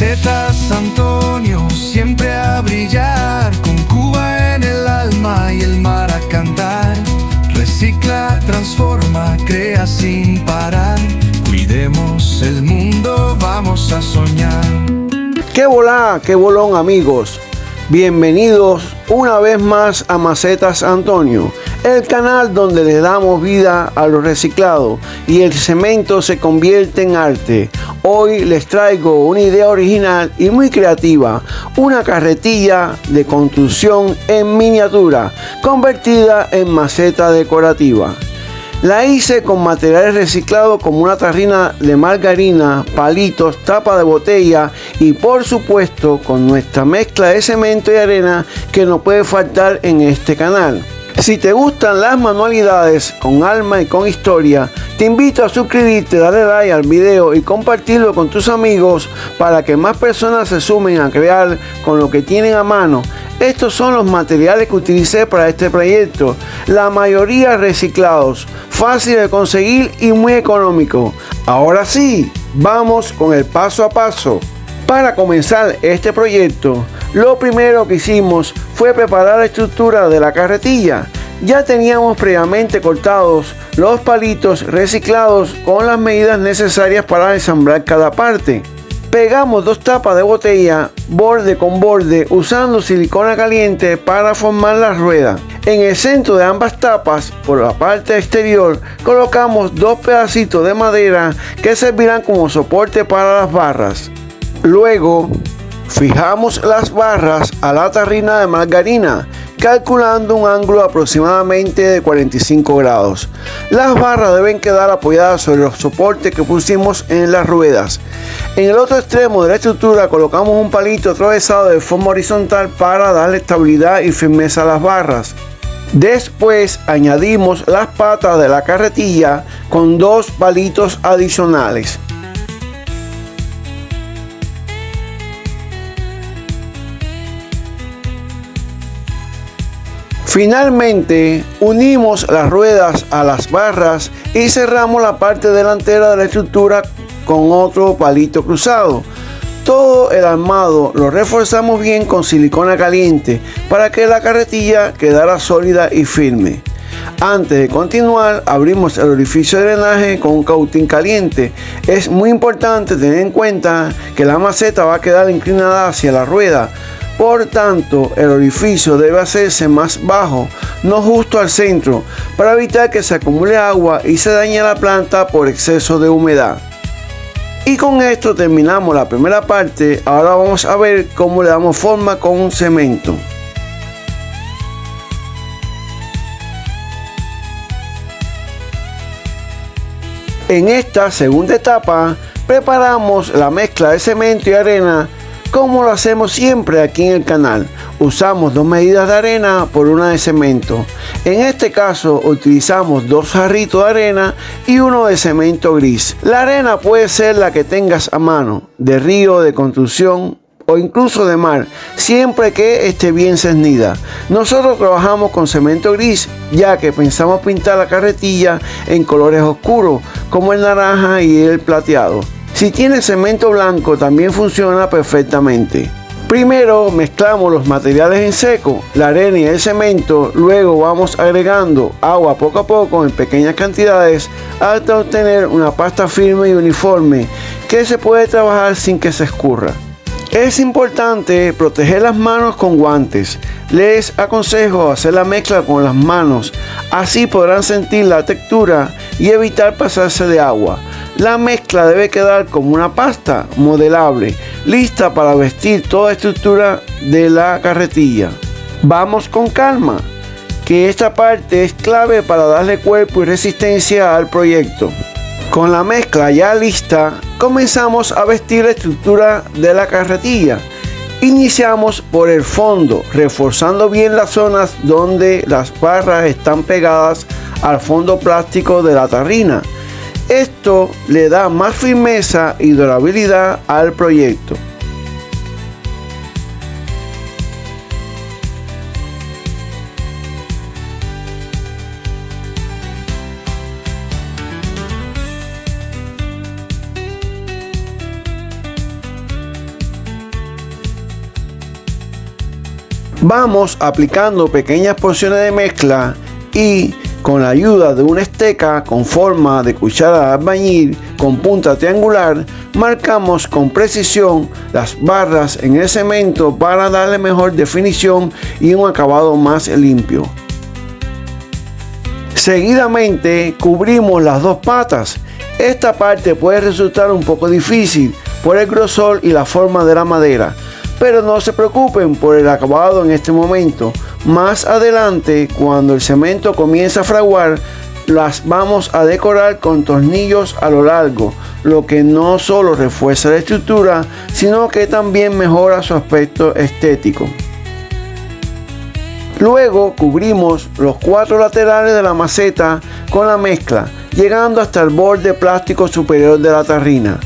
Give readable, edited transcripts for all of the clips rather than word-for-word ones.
Macetas Antonio, siempre a brillar, con Cuba en el alma y el mar a cantar. Recicla, transforma, crea sin parar. Cuidemos el mundo, vamos a soñar. ¡Qué volá, qué bolón, amigos! Bienvenidos una vez más a Macetas Antonio, el canal donde le damos vida a lo reciclado y el cemento se convierte en arte. Hoy les traigo una idea original y muy creativa, una carretilla de construcción en miniatura, convertida en maceta decorativa. La hice con materiales reciclados como una tarrina de margarina, palitos, tapa de botella y por supuesto con nuestra mezcla de cemento y arena que no puede faltar en este canal. Si te gustan las manualidades con alma y con historia, te invito a suscribirte, darle like al video y compartirlo con tus amigos para que más personas se sumen a crear con lo que tienen a mano. Estos son los materiales que utilicé para este proyecto, la mayoría reciclados, fácil de conseguir y muy económico. Ahora sí, vamos con el paso a paso. Para comenzar este proyecto, lo primero que hicimos fue preparar la estructura de la carretilla. Ya teníamos previamente cortados los palitos reciclados con las medidas necesarias para ensamblar cada parte. Pegamos dos tapas de botella borde con borde usando silicona caliente para formar la rueda. En el centro de ambas tapas, por la parte exterior, colocamos dos pedacitos de madera que servirán como soporte para las barras. Luego, fijamos las barras a la tarrina de margarina, calculando un ángulo aproximadamente de 45 grados. Las barras deben quedar apoyadas sobre los soportes que pusimos en las ruedas. En el otro extremo de la estructura colocamos un palito atravesado de forma horizontal para darle estabilidad y firmeza a las barras. Después añadimos las patas de la carretilla con dos palitos adicionales. Finalmente, unimos las ruedas a las barras y cerramos la parte delantera de la estructura con otro palito cruzado. Todo el armado lo reforzamos bien con silicona caliente para que la carretilla quedara sólida y firme. Antes de continuar, abrimos el orificio de drenaje con un cautín caliente. Es muy importante tener en cuenta que la maceta va a quedar inclinada hacia la rueda. Por tanto, el orificio debe hacerse más bajo, no justo al centro, para evitar que se acumule agua y se dañe la planta por exceso de humedad. Y con esto terminamos la primera parte. Ahora vamos a ver cómo le damos forma con cemento. En esta segunda etapa, preparamos la mezcla de cemento y arena como lo hacemos siempre aquí en el canal. Usamos dos medidas de arena por una de cemento. En este caso utilizamos dos jarritos de arena y uno de cemento gris. La arena puede ser la que tengas a mano, de río, de construcción o incluso de mar, siempre que esté bien cernida. Nosotros trabajamos con cemento gris, ya que pensamos pintar la carretilla en colores oscuros, como el naranja y el plateado. Si tienes cemento blanco también funciona perfectamente. Primero mezclamos los materiales en seco, la arena y el cemento, luego vamos agregando agua poco a poco en pequeñas cantidades hasta obtener una pasta firme y uniforme que se puede trabajar sin que se escurra. Es importante proteger las manos con guantes. Les aconsejo hacer la mezcla con las manos, así podrán sentir la textura y evitar pasarse de agua. La mezcla debe quedar como una pasta modelable, lista para vestir toda estructura de la carretilla. Vamos con calma, que esta parte es clave para darle cuerpo y resistencia al proyecto. Con la mezcla ya lista, comenzamos a vestir la estructura de la carretilla. Iniciamos por el fondo, reforzando bien las zonas donde las barras están pegadas al fondo plástico de la tarrina. Esto le da más firmeza y durabilidad al proyecto. Vamos aplicando pequeñas porciones de mezcla y con la ayuda de una esteca con forma de cuchara de albañil con punta triangular, marcamos con precisión las barras en el cemento para darle mejor definición y un acabado más limpio. Seguidamente cubrimos las dos patas. Esta parte puede resultar un poco difícil por el grosor y la forma de la madera, pero no se preocupen por el acabado en este momento. Más adelante, cuando el cemento comienza a fraguar, las vamos a decorar con tornillos a lo largo, lo que no solo refuerza la estructura, sino que también mejora su aspecto estético. Luego cubrimos los 4 laterales de la maceta con la mezcla, llegando hasta el borde plástico superior de la tarrina.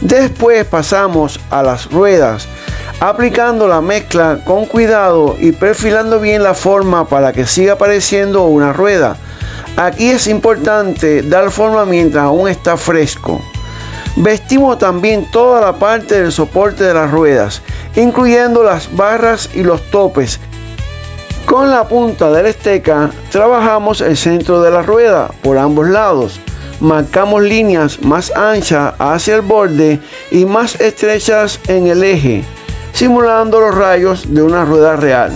Después pasamos a las ruedas, aplicando la mezcla con cuidado y perfilando bien la forma para que siga pareciendo una rueda. Aquí es importante dar forma mientras aún está fresco. Vestimos también toda la parte del soporte de las ruedas, incluyendo las barras y los topes. Con la punta de la esteca trabajamos el centro de la rueda por ambos lados. Marcamos líneas más anchas hacia el borde y más estrechas en el eje, simulando los rayos de una rueda real.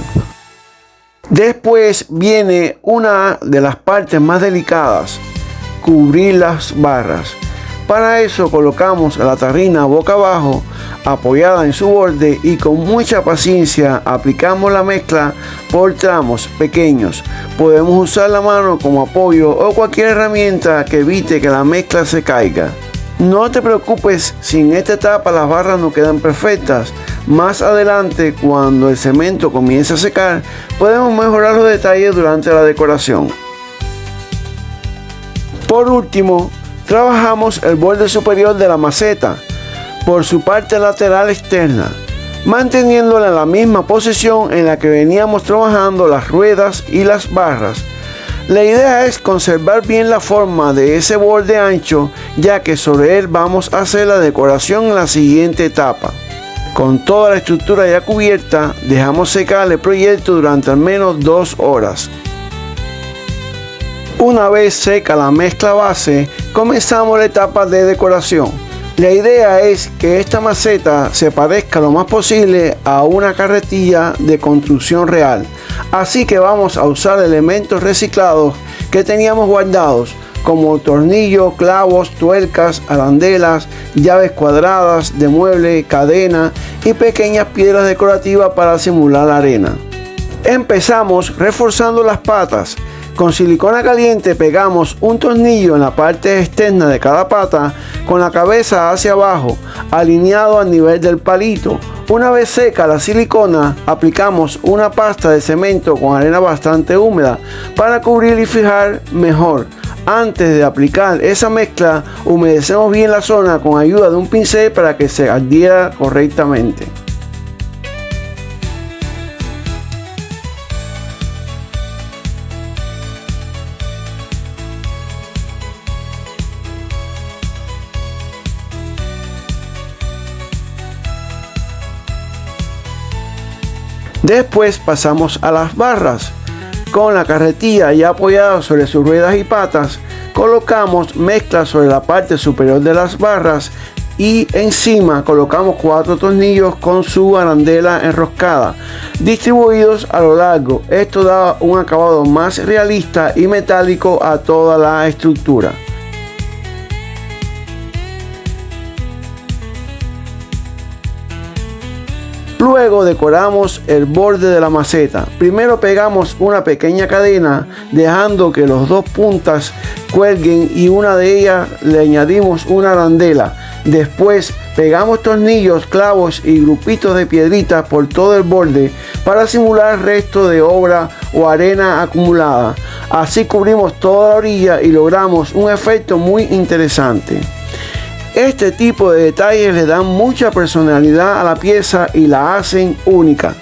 Después viene una de las partes más delicadas: cubrir las barras. Para eso colocamos la tarrina boca abajo, apoyada en su borde, y con mucha paciencia aplicamos la mezcla por tramos pequeños. Podemos usar la mano como apoyo o cualquier herramienta que evite que la mezcla se caiga. No te preocupes si en esta etapa las barras no quedan perfectas. Más adelante, cuando el cemento comience a secar, podemos mejorar los detalles durante la decoración. Por último, trabajamos el borde superior de la maceta por su parte lateral externa, manteniéndola en la misma posición en la que veníamos trabajando las ruedas y las barras. La idea es conservar bien la forma de ese borde ancho, ya que sobre él vamos a hacer la decoración en la siguiente etapa. Con toda la estructura ya cubierta, dejamos secar el proyecto durante al menos 2 horas. Una vez seca la mezcla base, comenzamos la etapa de decoración. La idea es que esta maceta se parezca lo más posible a una carretilla de construcción real. Así que vamos a usar elementos reciclados que teníamos guardados, como tornillos, clavos, tuercas, arandelas, llaves cuadradas de mueble, cadena y pequeñas piedras decorativas para simular la arena. Empezamos reforzando las patas. Con silicona caliente pegamos un tornillo en la parte externa de cada pata con la cabeza hacia abajo, alineado al nivel del palito. Una vez seca la silicona, aplicamos una pasta de cemento con arena bastante húmeda para cubrir y fijar mejor. Antes de aplicar esa mezcla, humedecemos bien la zona con ayuda de un pincel para que se adhiera correctamente. Después pasamos a las barras. Con la carretilla ya apoyada sobre sus ruedas y patas, colocamos mezcla sobre la parte superior de las barras y encima colocamos 4 tornillos con su arandela enroscada, distribuidos a lo largo. Esto da un acabado más realista y metálico a toda la estructura. Luego decoramos el borde de la maceta. Primero pegamos una pequeña cadena, dejando que los 2 puntas cuelguen, y una de ellas le añadimos una arandela. Después pegamos tornillos, clavos y grupitos de piedritas por todo el borde para simular resto de obra o arena acumulada. Así cubrimos toda la orilla y logramos un efecto muy interesante. Este tipo de detalles le dan mucha personalidad a la pieza y la hacen única.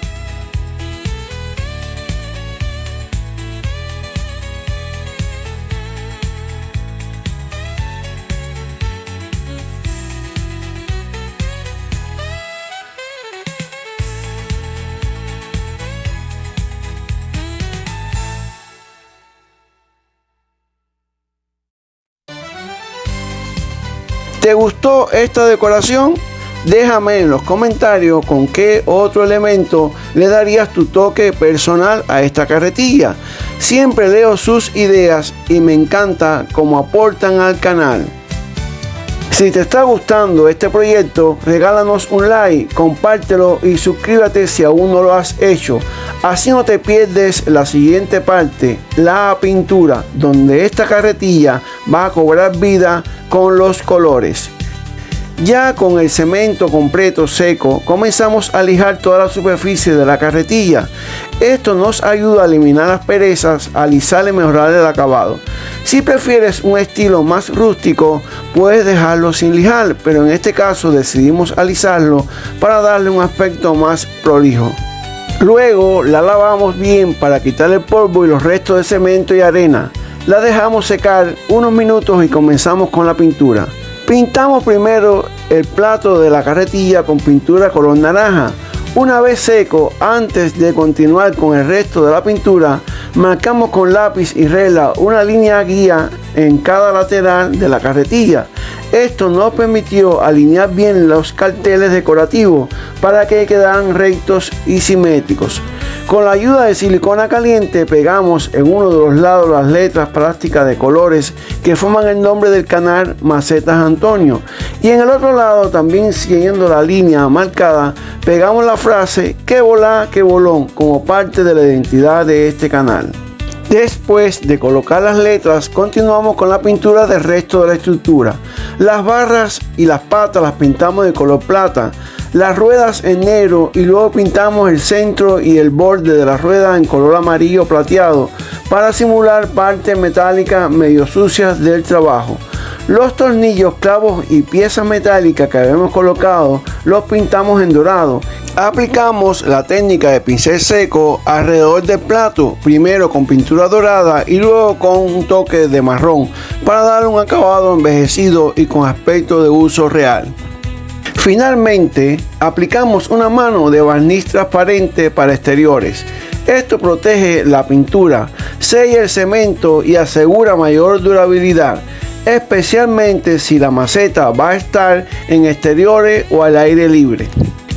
¿Te gustó esta decoración? Déjame en los comentarios con qué otro elemento le darías tu toque personal a esta carretilla. Siempre leo sus ideas y me encanta cómo aportan al canal. Si te está gustando este proyecto, regálanos un like, compártelo y suscríbete si aún no lo has hecho. Así no te pierdes la siguiente parte, la pintura, donde esta carretilla va a cobrar vida con los colores. Ya con el cemento completo seco, comenzamos a lijar toda la superficie de la carretilla. Esto nos ayuda a eliminar las perezas, alisar y mejorar el acabado. Si prefieres un estilo más rústico, puedes dejarlo sin lijar, pero en este caso decidimos alisarlo para darle un aspecto más prolijo. Luego la lavamos bien para quitar el polvo y los restos de cemento y arena. La dejamos secar unos minutos y comenzamos con la pintura. Pintamos primero el plato de la carretilla con pintura color naranja. Una vez seco, antes de continuar con el resto de la pintura, marcamos con lápiz y regla una línea guía en cada lateral de la carretilla. Esto nos permitió alinear bien los carteles decorativos para que quedaran rectos y simétricos. Con la ayuda de silicona caliente pegamos en uno de los lados las letras plásticas de colores que forman el nombre del canal Macetas Antonio, y en el otro lado, también siguiendo la línea marcada, pegamos la frase "que volá, que bolón" como parte de la identidad de este canal. Después de colocar las letras, continuamos con la pintura del resto de la estructura. Las barras y las patas las pintamos de color plata, las ruedas en negro y luego pintamos el centro y el borde de la rueda en color amarillo plateado para simular partes metálicas medio sucias del trabajo. Los tornillos, clavos y piezas metálicas que habíamos colocado los pintamos en dorado. Aplicamos la técnica de pincel seco alrededor del plato, primero con pintura dorada y luego con un toque de marrón para dar un acabado envejecido y con aspecto de uso real. Finalmente, aplicamos una mano de barniz transparente para exteriores. Esto protege la pintura, sella el cemento y asegura mayor durabilidad, especialmente si la maceta va a estar en exteriores o al aire libre.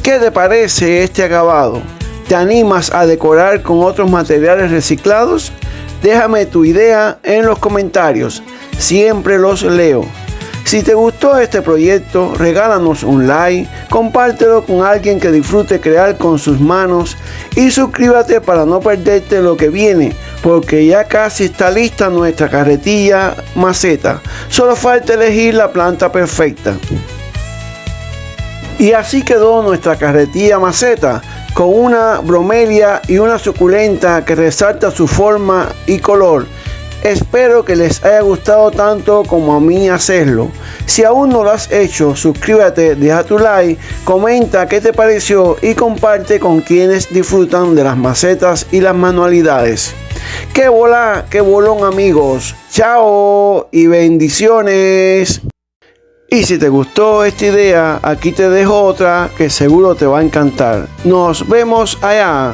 ¿Qué te parece este acabado? ¿Te animas a decorar con otros materiales reciclados? Déjame tu idea en los comentarios, siempre los leo. Si te gustó este proyecto, regálanos un like, compártelo con alguien que disfrute crear con sus manos y suscríbete para no perderte lo que viene, porque ya casi está lista nuestra carretilla maceta. Solo falta elegir la planta perfecta. Y así quedó nuestra carretilla maceta, con una bromelia y una suculenta que resalta su forma y color. Espero que les haya gustado tanto como a mí hacerlo. Si aún no lo has hecho, suscríbete, deja tu like, comenta qué te pareció y comparte con quienes disfrutan de las macetas y las manualidades. ¡Qué volá, qué bolón, amigos! ¡Chao y bendiciones! Y si te gustó esta idea, aquí te dejo otra que seguro te va a encantar. Nos vemos allá.